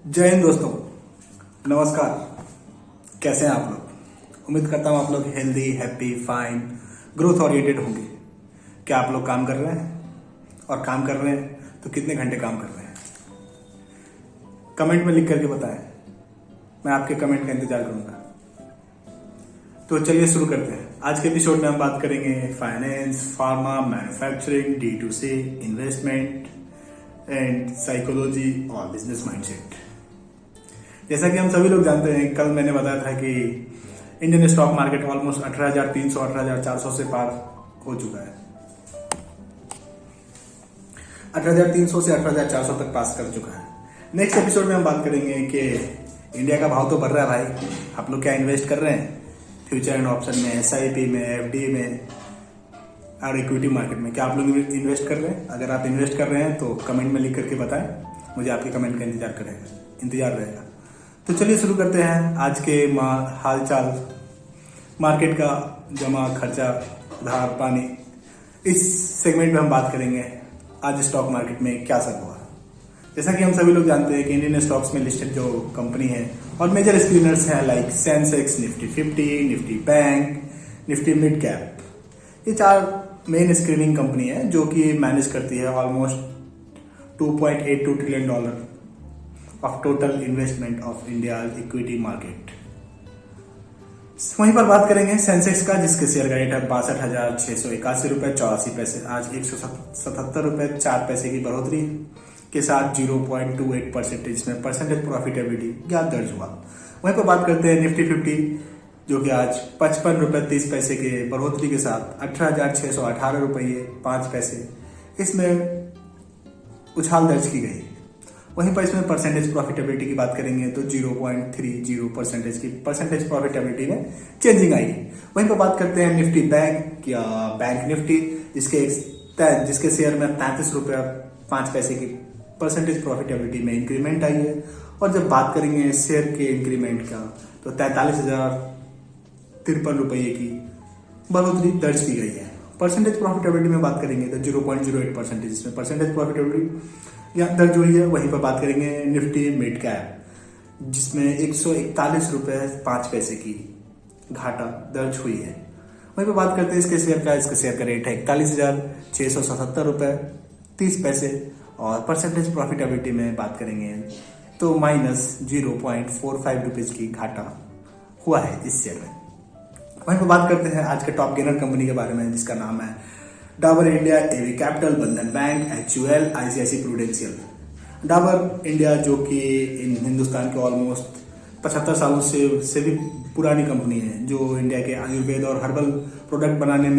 जय हिंद दोस्तों, नमस्कार। कैसे हैं आप लोग? उम्मीद करता हूँ आप लोग healthy, happy, fine, growth oriented होंगे। क्या आप लोग काम कर रहे हैं? और काम कर रहे हैं तो कितने घंटे काम कर रहे हैं? कमेंट में लिख करके बताएं। मैं आपके कमेंट का इंतजार करूंगा। तो चलिए शुरू करते हैं। आज के एपिसोड में हम बात करेंगे finance, pharma, manufacturing, D2C, investment and psychology और बिजनेस माइंडसेट। जैसा कि हम सभी लोग जानते हैं, कल मैंने बताया था कि इंडियन स्टॉक मार्केट ऑलमोस्ट 18,300 18,400 से पार हो चुका है। 18,300 से 18,400 तक पास कर चुका है। नेक्स्ट एपिसोड में हम बात करेंगे कि इंडिया का भाव तो बढ़ रहा है भाई, आप लोग क्या इन्वेस्ट कर रहे हैं फ्यूचर एंड ऑप्शन में, SIP में, FD में और इक्विटी मार्केट में? क्या आप लोग इन्वेस्ट कर रहे हैं? अगर आप इन्वेस्ट कर रहे हैं तो कमेंट में लिख करके बताएं। मुझे आपके कमेंट का इंतजार रहेगा। तो चलिए शुरू करते हैं आज के हाल चाल, मार्केट का, जमा, खर्चा, उधार, पानी। इस सेगमेंट में हम बात करेंगे आज स्टॉक मार्केट में क्या सब हुआ। जैसा कि हम सभी लोग जानते हैं कि इंडियन स्टॉक्स में लिस्टेड जो कंपनी है और मेजर स्क्रीनर्स हैं like Sensex, Nifty 50, Nifty bank, Nifty mid cap, ये 4 मेन स्क्रीनिंग कंपनी है जो कि मैनेज करती है almost $2.82 trillion of total investment of India equity market. वहीं पर बात करेंगे सेंसेक्स का, जिसके शेयर का रेट है 62,681 रुपए 84 पैसे। आज 177 रुपए 4 पैसे की बढ़ोतरी के साथ 0.28% में परसेंटेज प्रॉफिटेबिलिटी ज्ञात दर्ज हुआ। वहीं पर बात करते हैं निफ्टी 50, जो कि आज 55 रुपए 30 पैसे के बढ़ोतरी के साथ 18,618 रुपये 5 पैसे इसमें उछाल दर्ज की गई। वहीं पर इसमें परसेंटेज प्रॉफिटेबिलिटी की बात करेंगे तो 0.30% की परसेंटेज प्रॉफिटेबिलिटी में चेंजिंग आई। वहीं पर बात करते हैं निफ्टी बैंक या बैंक निफ्टी, जिसके शेयर में 33 रुपये 5 पैसे की परसेंटेज प्रॉफिटेबिलिटी में इंक्रीमेंट आई है। और जब बात करेंगे शेयर के इंक्रीमेंट का तो 43,053 रुपये की बढ़ोतरी दर्ज की गई है। परसेंटेज प्रॉफिटेबिलिटी में बात करेंगे तो 0.08% इसमें परसेंटेज प्रॉफिटेबिलिटी यहाँ दर्ज हुई है। वहीं पर बात करेंगे निफ्टी मिड कैप, जिसमें 141 रुपये 5 पैसे की घाटा दर्ज हुई है। वहीं पर बात करते हैं इसके शेयर का रेट है 41,677 रुपये 30 पैसे। और परसेंटेज प्रॉफिटेबिलिटी में बात करेंगे तो -0.45 रुपीज की घाटा हुआ है इस शेयर में। वहीं पर बात करते हैं आज के टॉप गेनर कंपनी के बारे में, जिसका नाम है डाबर इंडिया, एवी कैपिटल, बंधन bank, HUL, ICICI prudential. Dabur India जो कि हिंदुस्तान के ऑलमोस्ट 75 सालों से भी पुरानी कंपनी है, जो इंडिया के आयुर्वेद और हर्बल प्रोडक्ट बनाने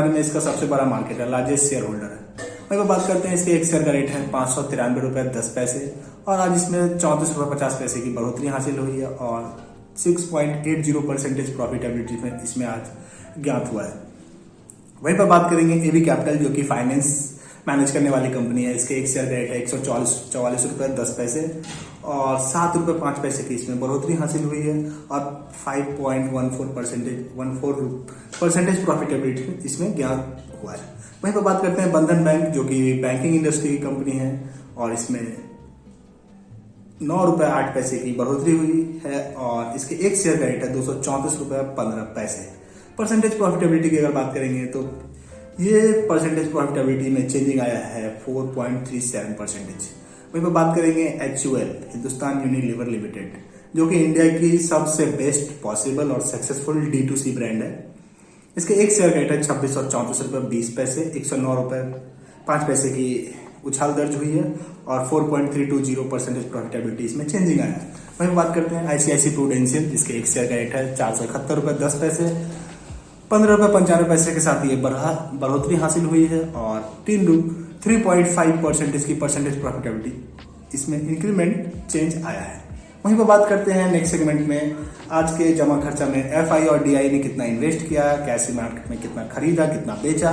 में इसका सबसे बड़ा मार्केट है, लार्जेस्ट शेयर होल्डर है। वहीं पर बात करते हैं इसके एक शेयर का रेट है 593 रुपये 10 पैसे। और आज इसमें 34 रुपये 50 पैसे की बढ़ोतरी हासिल हुई है और 6.80% प्रॉफिटेबिलिटी में इसमें आज ज्ञात हुआ है। वहीं पर बात करेंगे एवी कैपिटल, जो कि फाइनेंस मैनेज करने वाली कंपनी है। इसके एक शेयर का रेट है 144 रुपये 10 पैसे और 7 रुपये 5 पैसे की इसमें बढ़ोतरी हासिल हुई है और 5.14% प्रॉफिटेबिलिटी इसमें ज्ञात हुआ है। वहीं पर बात करते हैं बंधन बैंक, जो कि बैंकिंग इंडस्ट्री की कंपनी है और इसमें 9 रुपये 8 पैसे की बढ़ोतरी हुई है और इसके एक शेयर का रेट है 234 रुपये 15 पैसे। परसेंटेज प्रॉफिटेबिलिटी की अगर बात करेंगे तो ये परसेंटेज प्रॉफिटेबिलिटी में चेंजिंग आया है 4.37%। वहीं पर बात करेंगे HUL, हिंदुस्तान यूनिलीवर लिमिटेड, जो कि इंडिया की सबसे बेस्ट पॉसिबल और सक्सेसफुल D2C ब्रांड है। इसके एक शेयर का रेट है 2634 रुपये 20 पैसे, 109 रुपये 5 पैसे की उछाल दर्ज हुई है और 4.320% प्रॉफिटेबिलिटी इसमें चेंजिंग आया है। वहीं बात करते हैं ICICI प्रूडेंशियल, जिसके एक शेयर का रेट है 471 रुपये 10 पैसे, 15 रुपये 95 पैसे के साथ ये बढ़ोतरी हासिल हुई है और 3.5% की परसेंटेज प्रॉफिटेबिलिटी इसमें इंक्रीमेंट चेंज आया है। वहीं पर बात करते हैं नेक्स्ट सेगमेंट में आज के जमा खर्चा में FI और DI ने कितना इन्वेस्ट किया, कैसे मार्केट में कितना खरीदा, कितना बेचा।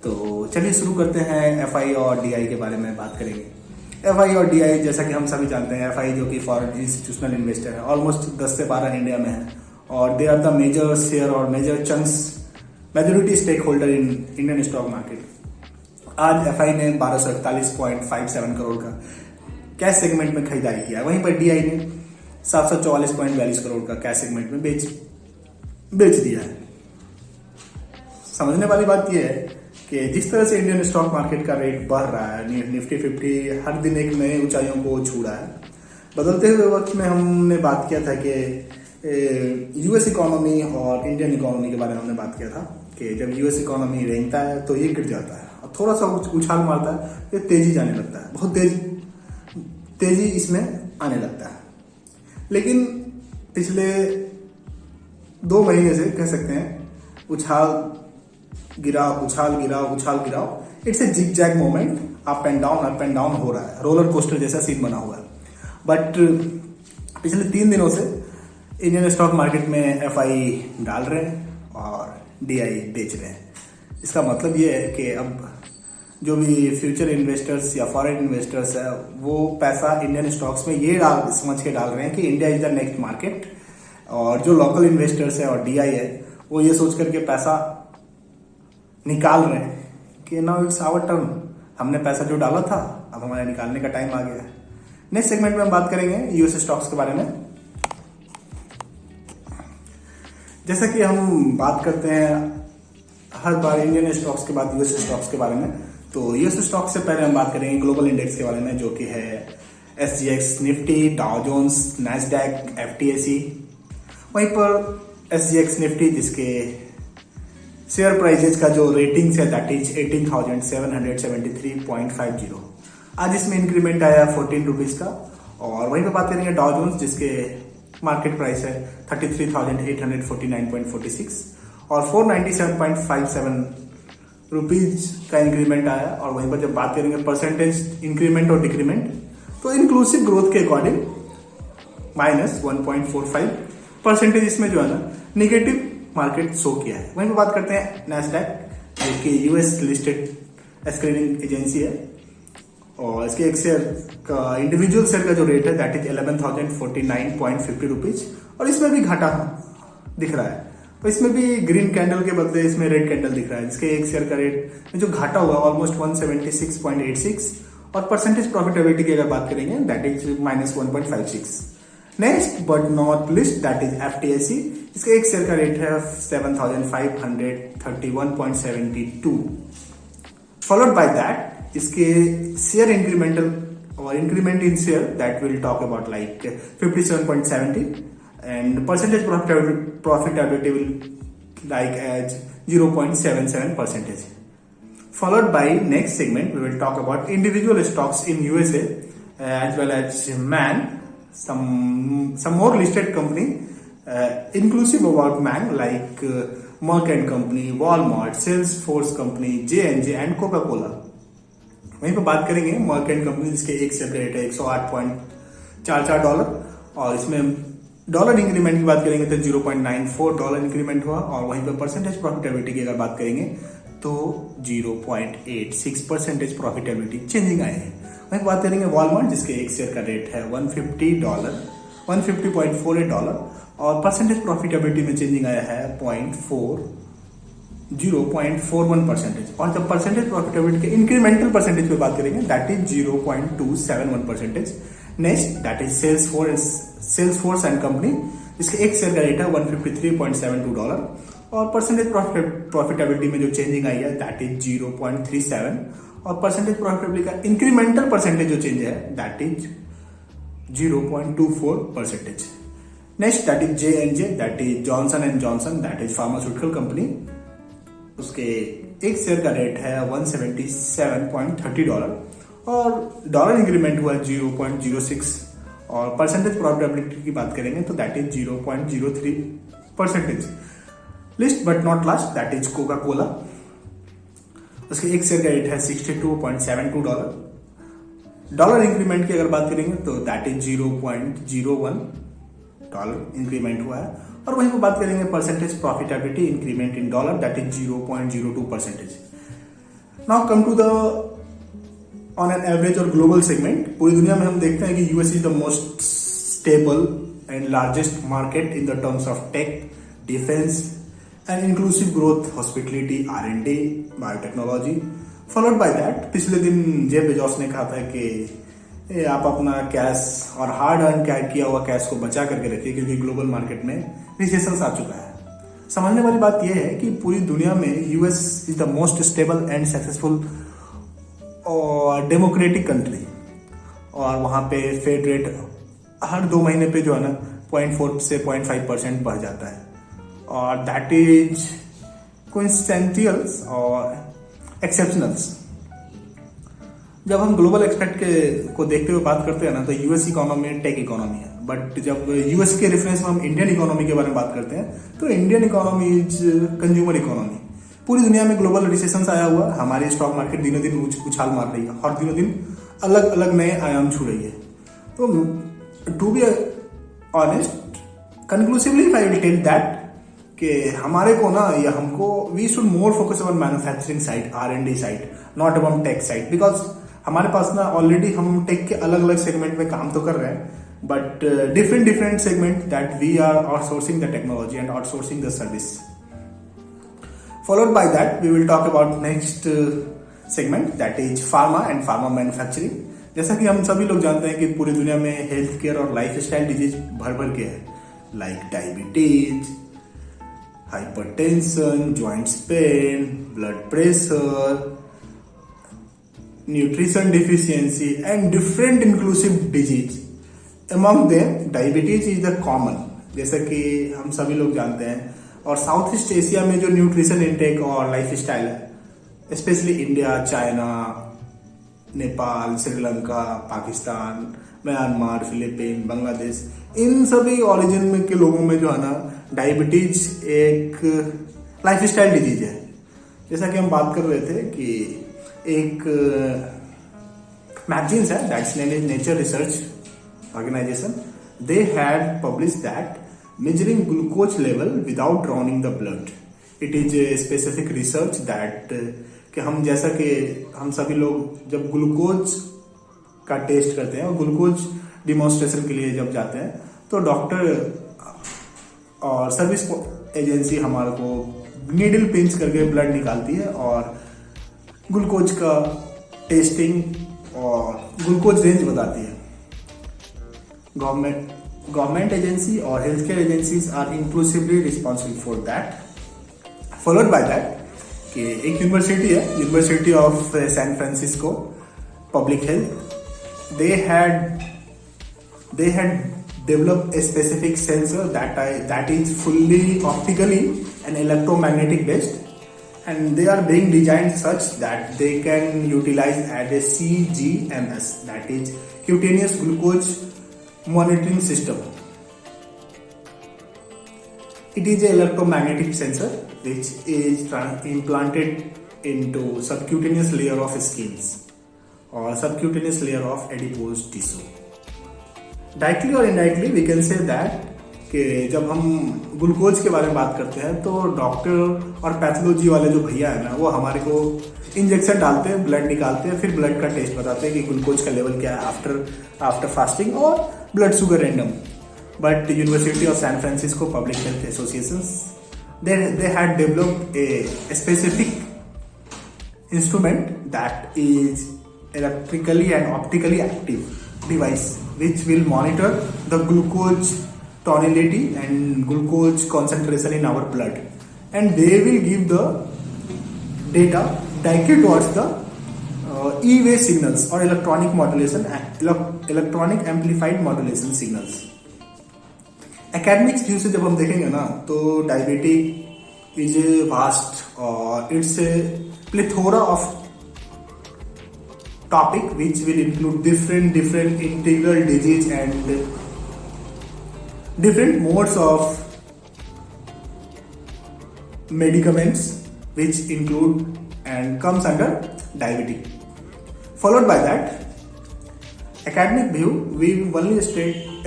तो चलिए शुरू करते हैं FI और DI के बारे में बात करेंगे। FI और DI, जैसा कि हम सभी जानते हैं, FI जो कि फॉरेन इंस्टीट्यूशनल इन्वेस्टर है, ऑलमोस्ट 10 से 12 इंडिया में है और they are the major share और major chunks majority stake holder in Indian stock market. आज एफआई ने 1241.57 करोड़ का कैश सेगमेंट में खरीदारी किया, वहीं पर डीआई ने 744.42 करोड़ का कैश सेगमेंट में बेच दिया है। समझने वाली बात यह है कि जिस तरह से इंडियन स्टॉक मार्केट का रेट बढ़ रहा है, निफ्टी 50 हर दिन एक नए ऊंचाइयों को छू रहा है। बदलते हुए वक्त में हमने बात किया था कि यूएस इकोनॉमी और इंडियन इकोनॉमी के बारे में हमने बात किया था कि जब यूएस इकोनॉमी रेंगता है तो ये गिर जाता है और थोड़ा सा उछाल मारता है, ये तेजी जाने लगता है, बहुत तेजी इसमें आने लगता है। लेकिन पिछले 2 महीने से कह सकते हैं उछाल गिराओ, it's a zig zag moment, up and down हो रहा है, रोलर कोस्टर जैसा सीन बना हुआ है। बट पिछले 3 दिनों से इंडियन स्टॉक मार्केट में एफआई डाल रहे हैं और डीआई बेच रहे हैं। इसका मतलब ये है कि अब जो भी फ्यूचर इन्वेस्टर्स या फॉरेन इन्वेस्टर्स है वो पैसा इंडियन स्टॉक्स में ये समझ के डाल रहे हैं कि India is the next market, और जो लोकल इन्वेस्टर्स है और डीआई है वो ये सोच करके पैसा निकाल रहे हैं कि नाउ इट्स आवर टर्न, हमने पैसा जो डाला था अब हमारे निकालने का टाइम आ गया है। नेक्स्ट सेगमेंट में हम बात करेंगे यूएस स्टॉक्स के बारे में। जैसा कि हम बात करते हैं हर बार इंडियन स्टॉक्स के बाद यूएस स्टॉक्स के बारे में, तो यूएस स्टॉक्स से पहले हम बात करेंगे ग्लोबल इंडेक्स के बारे में, जो कि है SGX Nifty, Dow Jones, Nasdaq, FTSE. वहीं पर एसजीएक्स निफ्टी जिसके शेयर प्राइजेज का जो रेटिंग्स है दैट इज 18,773.50, आज इसमें इंक्रीमेंट आया 14 रुपीज का। और वहीं पे बात करेंगे डाउ जोन्स जिसके मार्केट प्राइस है 33,849.46 और 497.57 रुपीज का इंक्रीमेंट आया। और वहीं पर जब बात करेंगे परसेंटेज इंक्रीमेंट और डिक्रीमेंट, तो इंक्लूसिव ग्रोथ के अकॉर्डिंग -1.45% इसमें जो है ना निगेटिव मार्केट शो किया है। वहीं पर बात करते हैं नैस्डैक, जो कि यूएस लिस्टेड स्क्रीनिंग एजेंसी है, और इसके एक शेयर का इंडिविजुअल शेयर का जो रेट है दैट इज 11,049.50 रुपीज, और इसमें भी घाटा दिख रहा है। तो इसमें भी ग्रीन कैंडल के बदले इसमें रेड कैंडल दिख रहा है, जिसके एक शेयर का रेट में जो घाटा हुआ ऑलमोस्ट 176.86, और परसेंटेज प्रॉफिटेबिलिटी की अगर बात करेंगे that is -1.56। Next but not least that is FTSE, इसका एक शेयर का रेट है 7,531.72। फॉलोड बाय दैट इसके शेयर इंक्रीमेंटल और increment in share that will talk about like 57.70 and percentage profitability will like as 0.77%. Followed by next segment we will talk about individual stocks in USA as well as MAN, some more listed company inclusive about MAN like Merck and Company, Walmart, Salesforce Company, J&J and Coca-Cola. वहीं पर बात करेंगे Merck and Company जिसके एक share का rate है $108.44, और इसमें डॉलर इंक्रीमेंट की बात करेंगे तो $0.94 इंक्रीमेंट हुआ। और वहीं पर परसेंटेज प्रॉफिटेबिलिटी की अगर बात करेंगे तो 0.86% प्रॉफिटेबिलिटी चेंजिंग आए हैं। वहीं बात करेंगे वॉलमार्ट जिसके एक शेयर का रेट है $150.48, और परसेंटेज प्रॉफिटेबिलिटी में चेंजिंग आया है 0.41%। और जब परसेंटेज प्रॉफिटेबिलिटी के इंक्रीमेंटल परसेंटेज पे बात करेंगे that is 0.271%। Next that is Salesforce and company जिसके एक शेयर का रेट है $153.72, और परसेंटेज प्रॉफिटेबिलिटी में जो चेंजिंग आई है दैट इज 0.37, और परसेंटेज प्रॉफिटेबिलिटी का इंक्रीमेंटल परसेंटेज जो चेंज है that is 0.24%। Next that is J&J that is Johnson and Johnson that is pharmaceutical company, उसके एक शेयर का रेट है $177.30, और डॉलर इंक्रीमेंट हुआ 0.06, और परसेंटेज प्रॉफिटेबिलिटी की बात करेंगे तो that is 0.03%। List but not last that is Coca Cola, उसके एक शेयर का रेट है $62.72, डॉलर इंक्रीमेंट की अगर बात करेंगे तो दैट इज $0.01 इंक्रीमेंट हुआ है। और वहीं पर बात करेंगे percentage profitability increment in dollar that is 0.02%। Now come to the on an average और ग्लोबल सेगमेंट। पूरी दुनिया में हम देखते हैं कि US is the most stable and largest market in the terms of tech, defence and inclusive growth, hospitality, R&D, biotechnology. Followed by that, पिछले दिन जेफ बेजोस ने कहा था कि आप अपना कैश और हार्ड अर्न किया हुआ कैश को बचा करके रखिए, क्योंकि ग्लोबल मार्केट में रिसेशन आ चुका है। समझने वाली बात यह है कि पूरी दुनिया में US is the most stable and successful और डेमोक्रेटिक कंट्री, और वहाँ पे फेड रेट हर 2 महीने पे जो है ना 0.4 से 0.5% बढ़ जाता है, और दैट इज कोइंसिडेंटल्स और एक्सेप्शनल्स। जब हम ग्लोबल एक्सपेक्ट को देखते हुए बात करते हैं ना, तो यूएस इकोनॉमी टेक इकोनॉमी है, बट जब यूएस के रेफरेंस में हम इंडियन इकोनॉमी के बारे में बात करते हैं तो Indian economy is consumer economy. पूरी दुनिया में ग्लोबल रिसेशन आया हुआ, हमारी स्टॉक मार्केट दिनों दिन उछाल मार रही है और दिनों दिन अलग अलग नए आयाम छू रही है। तो to be honest, conclusively if I will tell that कि हमारे को ना, या हमको we should more focus on manufacturing side, R&D side, not about tech side, because हमारे पास ना ऑलरेडी हम टेक के अलग अलग सेगमेंट में काम तो कर रहे हैं, but different segment that we are outsourcing the technology and outsourcing the service. Followed by that, we will talk about next segment, that is pharma and pharma manufacturing. जैसा कि हम सभी लोग जानते हैं कि पूरी दुनिया में हेल्थ केयर और लाइफ स्टाइल डिजीज भर भर के है, like diabetes, hypertension, joints pain, blood pressure, nutrition deficiency and different inclusive disease. Among them diabetes is the common, जैसा कि हम सभी लोग जानते हैं। और साउथ ईस्ट एशिया में जो न्यूट्रिशन इनटेक और लाइफ स्टाइल है, specially India, China, Nepal, Sri Lanka, Pakistan, Myanmar, Philippine, Bangladesh, इन सभी ओरिजिन में के लोगों में जो है ना डायबिटीज एक लाइफ स्टाइल डिजीज है। जैसा कि हम बात कर रहे थे कि एक मैगजीन है, that's name is nature research organisation, they had publish that measuring glucose level without drowning the blood. It is a specific research that कि हम जैसा कि हम सभी लोग जब ग्लूकोज का टेस्ट करते हैं और ग्लूकोज डिमॉन्स्ट्रेशन के लिए जब जाते हैं, तो डॉक्टर और सर्विस एजेंसी हमारे को नीडल पिंच करके ब्लड निकालती है और ग्लूकोज का टेस्टिंग और ग्लूकोज रेंज बताती है। Government agency or healthcare agencies are inclusively responsible for that. Followed by that, कि एक यूनिवर्सिटी है, university of San Francisco public health, they had developed a specific sensor that is fully optically and electromagnetic based, and they are being designed such that they can utilize as a CGMS, that is cutaneous glucose monitoring system. It is an electromagnetic sensor which is implanted into subcutaneous layer of skins or subcutaneous layer of adipose tissue. Directly or indirectly we can say that कि जब हम glucose के बारे में बात करते हैं तो डॉक्टर और पैथोलॉजी वाले जो भैया है ना, वो हमारे को इंजेक्शन डालते हैं, ब्लड निकालते हैं, फिर ब्लड का टेस्ट बताते हैं कि ग्लूकोज का लेवल क्या है आफ्टर फास्टिंग और blood sugar random. But university of San Francisco public health association they had developed a specific instrument that is electrically and optically active device which will monitor the glucose tonality and glucose concentration in our blood, and they will give the data directly towards the E-wave signals or electronic modulation, electronic amplified modulation signals. Academics view से जब हम देखेंगे ना, तो diabetic is a vast और it's a plethora of topic which will include different integral disease and different modes of medicaments which include and comes under diabetes. Followed by that, academic view, we only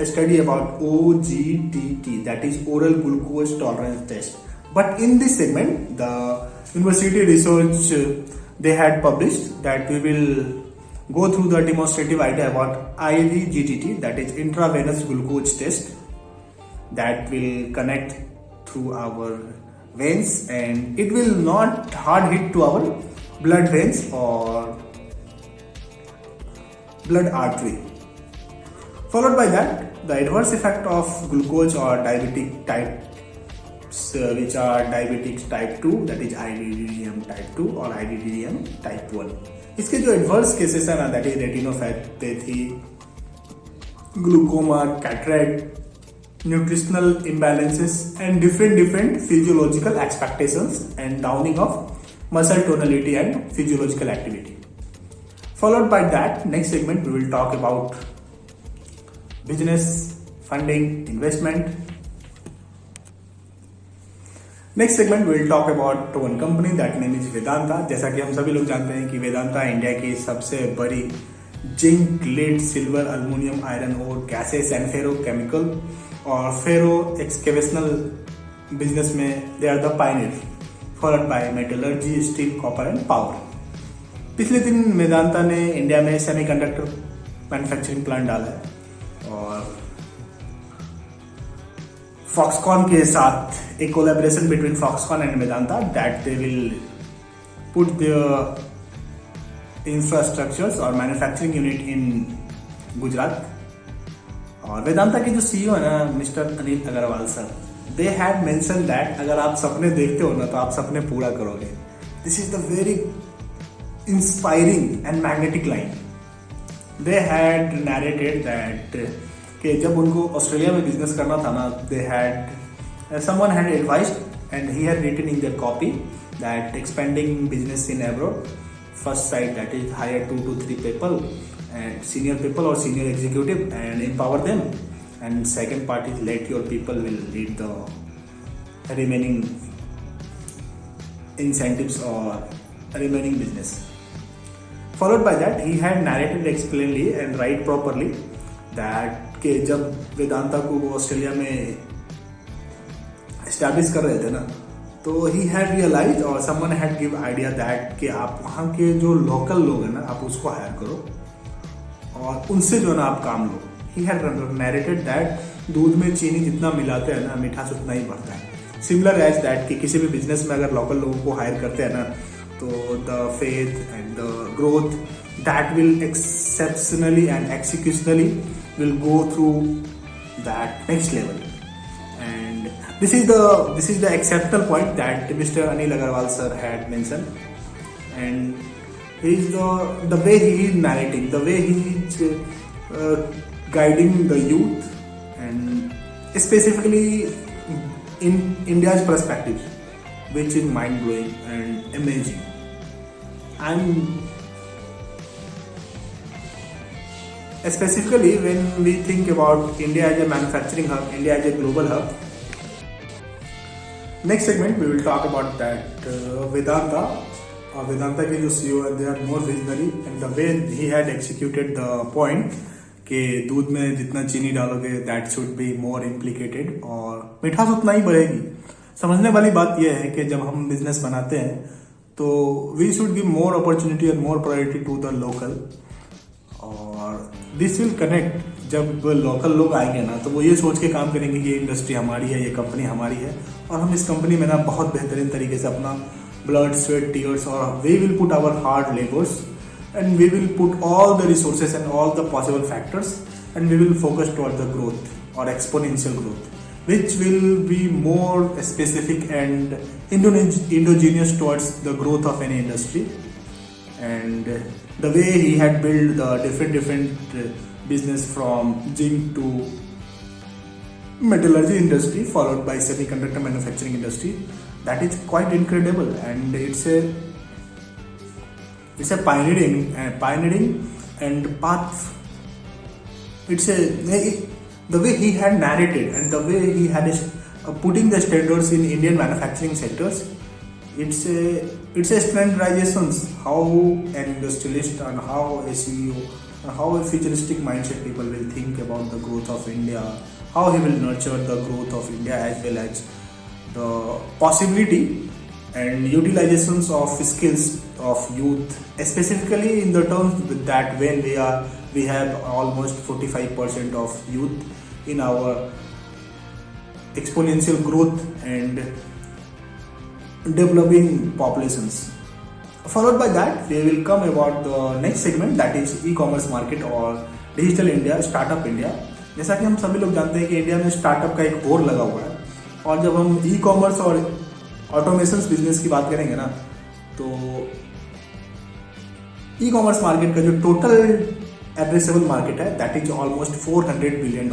study about OGTT, that is oral glucose tolerance test. But in this segment, the university research they had published that we will go through the demonstrative idea about IVGTT, that is intravenous glucose test, that will connect through our veins and it will not hard hit to our blood veins or blood artery. Followed by that, the adverse effect of glucose or diabetic types, which are diabetics type 2, that is IDDM type 2 or IDDM type 1. इसके जो adverse cases है ना, that is retinopathy, glaucoma, cataract, nutritional imbalances and different physiological expectations and downing of muscle tonality and physiological activity. Followed by that, next segment we will talk about business, funding, investment. Next segment will talk about one company that name is Vedanta. जैसा कि हम सभी लोग जानते हैं कि Vedanta India की सबसे बड़ी zinc, lead, silver, aluminium, iron और गैसेस एंड फेरो केमिकल और फेरो एक्सकेवेशनल बिजनेस में they are the pioneer, followed by metallurgy, steel, copper and power. पिछले दिन वेदांता ने इंडिया में सेमीकंडक्टर मैन्युफैक्चरिंग प्लांट डाला है और फॉक्सकॉन के साथ एक collaboration between Foxconn and Vedanta that they will put their infrastructures और मैन्युफैक्चरिंग यूनिट इन गुजरात. और वेदांता के जो सीईओ है ना, mister Anil Agarwal sir, they had mention that अगर आप सपने देखते हो ना तो आप सपने पूरा करोगे. This is the very inspiring and magnetic line. They had narrated that कि जब उनको ऑस्ट्रेलिया में बिजनेस करना था ना, they had someone had advised and he had written in their copy that expanding business in abroad, first side that is higher 2 to 3 people and senior people or senior executive and empower them, and second part is let your people will lead the remaining incentives or remaining business. Followed by that, he had narrated explainedly and write properly that कि जब वेदांता को वो Australia में establish कर रहे थे ना, तो ही हैड रियलाइज और someone had give idea that कि आप वहाँ के जो लोकल लोग हैं ना, आप उसको हायर करो और उनसे जो ना आप काम लो. ही हैड नैरेटेड दैट दूध में चीनी जितना मिलाते हैं ना, मिठास उतना ही बढ़ता है. सिमिलर एज दैट कि किसी भी बिजनेस में अगर लोकल लोगों को हायर करते हैं ना, तो the faith and the growth that will exceptionally and executionally will go through that next level. And this is the exceptional point that Mr. Anil Agarwal sir had mentioned. And he is the way he is narrating, the way he is guiding the youth, and specifically in India's perspective, which is mind blowing and amazing. And specifically when we think about India as a manufacturing hub, India as a global hub. Next segment we will talk about that Vedanta. Vedanta के जो CEO हैं, they are more visionary and the way he had executed the point कि दूध में जितना चीनी डालोगे that should be more implicated और मिठास उतना ही बढ़ेगी. समझने वाली बात यह है कि जब हम बिजनेस बनाते हैं तो we should give more opportunity and more priority to the local. और दिस विल कनेक्ट, जब लोकल लोग आएंगे ना तो वो ये सोच के काम करेंगे कि ये इंडस्ट्री हमारी है, ये कंपनी हमारी है और हम इस कंपनी में ना बहुत बेहतरीन तरीके से अपना ब्लड, स्वेट, टीयर्स और we will put our hard labours and we will put all the resources and all the possible factors and we will focus toward the growth और exponential growth which will be more specific and indigenous towards the growth of any industry. And the way he had built the different business from zinc to metallurgy industry followed by semiconductor manufacturing industry, that is quite incredible, and it's a pioneering and path. It's the way he had narrated and the way he had putting the standards in Indian manufacturing sectors. It's a standardizations how an industrialist and how a CEO and how a futuristic mindset people will think about the growth of India, how he will nurture the growth of India as well as the possibility and utilizations of skills of youth, specifically in the terms that when we have almost 45% of youth in our exponential growth and developing populations. Followed by that, we will come about the next segment, that is e-commerce market और digital India, startup India. जैसा कि हम सभी लोग जानते हैं कि India में स्टार्टअप का एक बोर्ड लगा हुआ है, और जब हम ई कॉमर्स और ऑटोमेशन बिजनेस की बात करेंगे ना, तो ई कॉमर्स मार्केट का जो टोटल एड्रेसेबल मार्केट है दैट इज ऑलमोस्ट $400 बिलियन,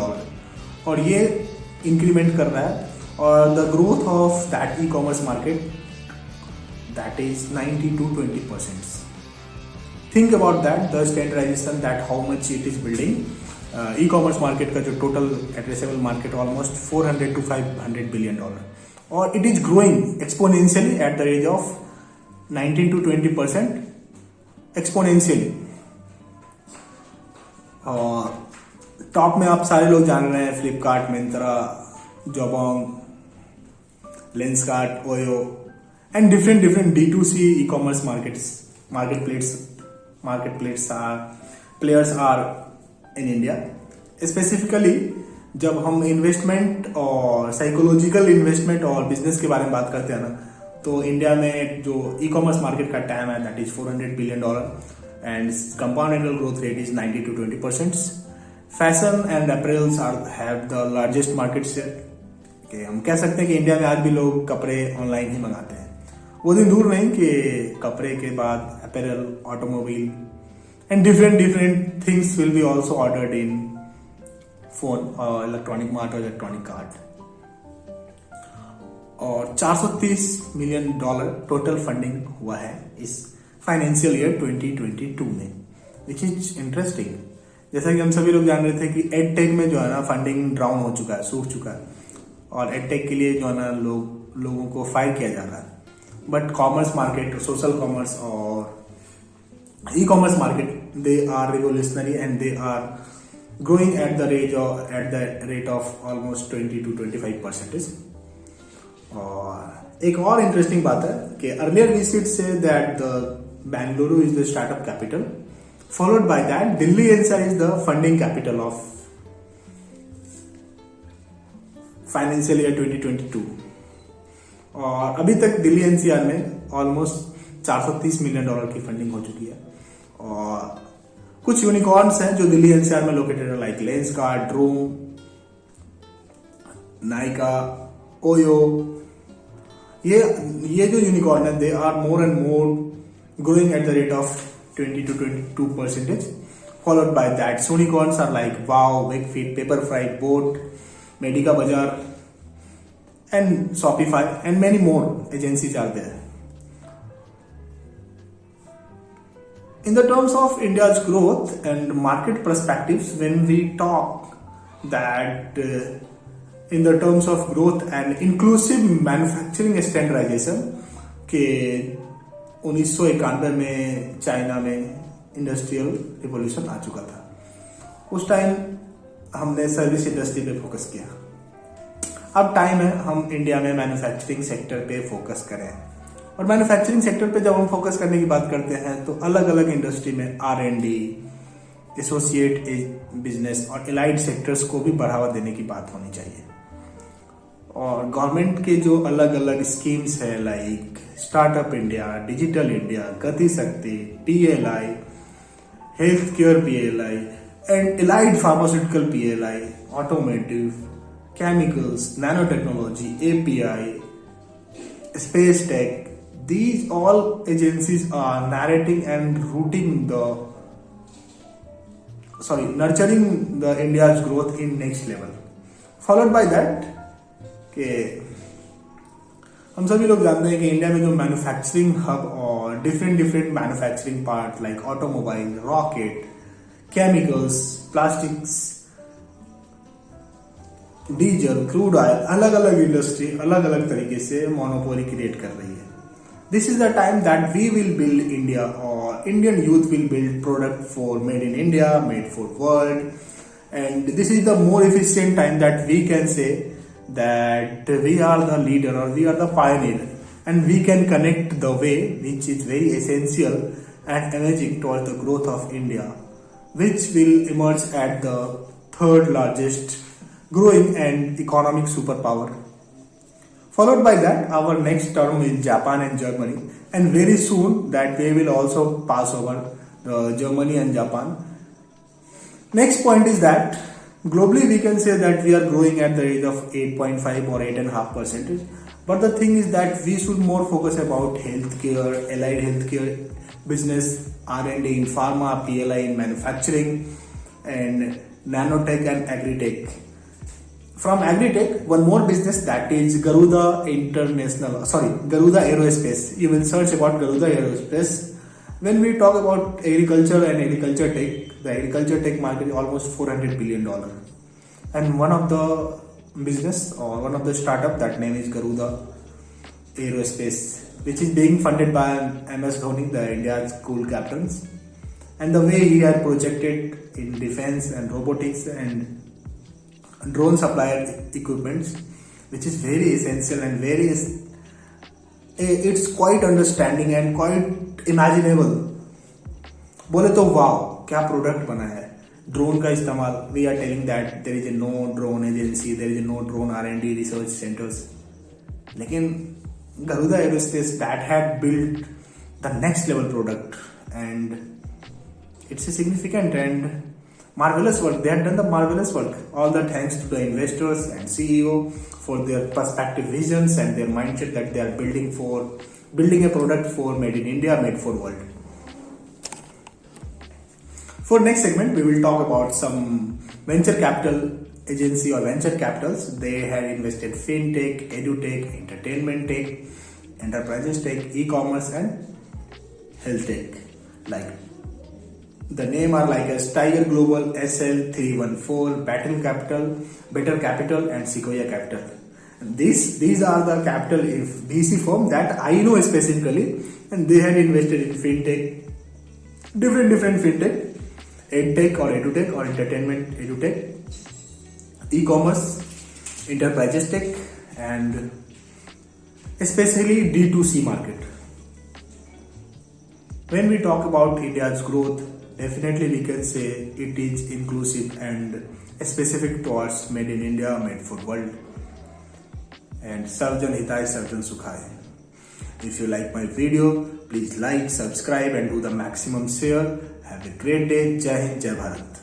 और ये इंक्रीमेंट कर रहा है, और the growth of that E commerce market that is 90 to 20%. Think about that, the standardization, that how much it is building. E-commerce market का जो total addressable market almost $400 to $500 billion, और it is growing exponentially at the rate of 19 to 20% exponentially. और top में आप सारे लोग जान रहे हैं, Flipkart, Myntra, Jabong, Lenskart, OYO and different D2C e-commerce marketplaces players are in India. Specifically जब हम इन्वेस्टमेंट और साइकोलॉजिकल इन्वेस्टमेंट और बिजनेस के बारे में बात करते हैं ना, तो इंडिया में जो ई कॉमर्स मार्केट का टाइम है that is $400 billion, and compound annual growth rate is 90 to 20%. Fashion and apparels have the largest market share. हम कह सकते हैं कि इंडिया में आज भी लोग कपड़े ऑनलाइन ही मंगाते हैं। वो दिन दूर नहीं कि कपड़े के बाद apparel, automobile and different things will be also ordered in phone और इलेक्ट्रॉनिक मार्ट और इलेक्ट्रॉनिक कार्ड। और $430 मिलियन टोटल फंडिंग हुआ है इस फाइनेंशियल ईयर 2022 में, विच इज इंटरेस्टिंग। जैसा कि हम सभी लोग जान रहे थे कि एडटेक में जो है ना फंडिंग डाउन हो चुका है, सूख चुका है, और एडटेक के लिए जो है ना लोगों को फायर किया जा रहा है। But commerce market, social commerce और e commerce market, they are revolutionary and they are growing at the rate of almost 20 to 25%. और एक और इंटरेस्टिंग बात है कि earlier we should say that the Bengaluru is the startup capital, followed by that Delhi NCR is the funding capital of financial year 2022. और अभी तक Delhi NCR में ऑलमोस्ट $430 मिलियन की फंडिंग हो चुकी है, और कुछ यूनिकॉर्न्स हैं जो दिल्ली एनसीआर में लोकेटेड है, लाइक लेंसकार्ट, ड्रूम, नाइका, ओयो। ये जो यूनिकॉर्न है they are more and more growing at the rate of 20 to 22%. Followed by that soonicorns are like Wow, Wakefit, Pepperfry, Boat, Medika Bazaar and Shopify and many more agencies are there. In the terms of India's growth and market perspectives, when we talk that in the terms of growth and inclusive manufacturing standardization, के 1991 में China में industrial revolution आ चुका था। उस time हमने service industry पे focus किया। अब टाइम है हम इंडिया में मैन्युफैक्चरिंग सेक्टर पे फोकस करें, और मैन्युफैक्चरिंग सेक्टर पे जब हम फोकस करने की बात करते हैं तो अलग अलग इंडस्ट्री में R&D, एसोसिएट बिजनेस और एलाइड सेक्टर्स को भी बढ़ावा देने की बात होनी चाहिए। और गवर्नमेंट के जो अलग अलग स्कीम्स है like startup India, digital India, गति शक्ति, PLI, health care PLI and allied pharmaceutical PLI, automotive, chemicals, nanotechnology, API, space tech, these all agencies are nurturing the India's growth in next level. Followed by that, के हम सभी लोग जानते हैं कि India में जो मैन्युफैक्चरिंग हब और different manufacturing part like automobile, rocket, chemicals, plastics, diesel, crude oil, अलग अलग इंडस्ट्री अलग अलग तरीके से मोनोपोली क्रिएट कर रही है। This is the time that we will build India, और Indian youth will build product for made in India, made for world, and this is the more efficient time that we can say that we are the leader और we are the pioneer, and we can connect the way which is very essential and amazing toward the growth of India, which will emerge at the third largest growing and economic superpower. Followed by that, our next term is Japan and Germany. and very soon that they will also pass over Germany and Japan. Next point is that globally we can say that we are growing at the rate of 8.5 or 8.5%. But the thing is that we should more focus about healthcare, allied healthcare, business, R&D in pharma, PLI in manufacturing, and nanotech and agritech. From agritech, one more business, that is Garuda Garuda Aerospace. You will search about Garuda Aerospace. When we talk about agriculture and agriculture tech, the agriculture tech market is almost $400 billion. And one of the business or one of the startup, that name is Garuda Aerospace, which is being funded by MS Dhoni, the India's cool captains. And the way he had projected in defense and robotics and drone supplier equipments, which is very essential and it's quite understanding and quite imaginable. बोले तो वाव क्या product बना है drone का इस्तेमाल. We are telling that there is no drone agency, there is no drone R&D research centres, लेकिन Garuda Aerospace that had built the next level product, and it's a significant and marvelous work. They have done the marvelous work. All the thanks to the investors and CEO for their perspective visions and their mindset that they are building a product for made in India, made for world. For next segment, we will talk about some venture capital agency or venture capitals. They had invested fintech, edutech, entertainment tech, enterprises tech, e-commerce and health tech. Like the name are like as Tiger Global, SL314, Better Capital and Sequoia Capital. These are the capital if VC firm that I know specifically, and they had invested in fintech, different fintech, edtech or edutech or entertainment edutech, e-commerce, enterprises tech, and especially D2C market. When we talk about India's growth, definitely we can say it is inclusive and specific towards made in India, made for world, and Sarvan Hitai Sarvan Sukhai. If you like my video, please like, subscribe and do the maximum share. Have a great day. Jai Hind, Jai Bharat.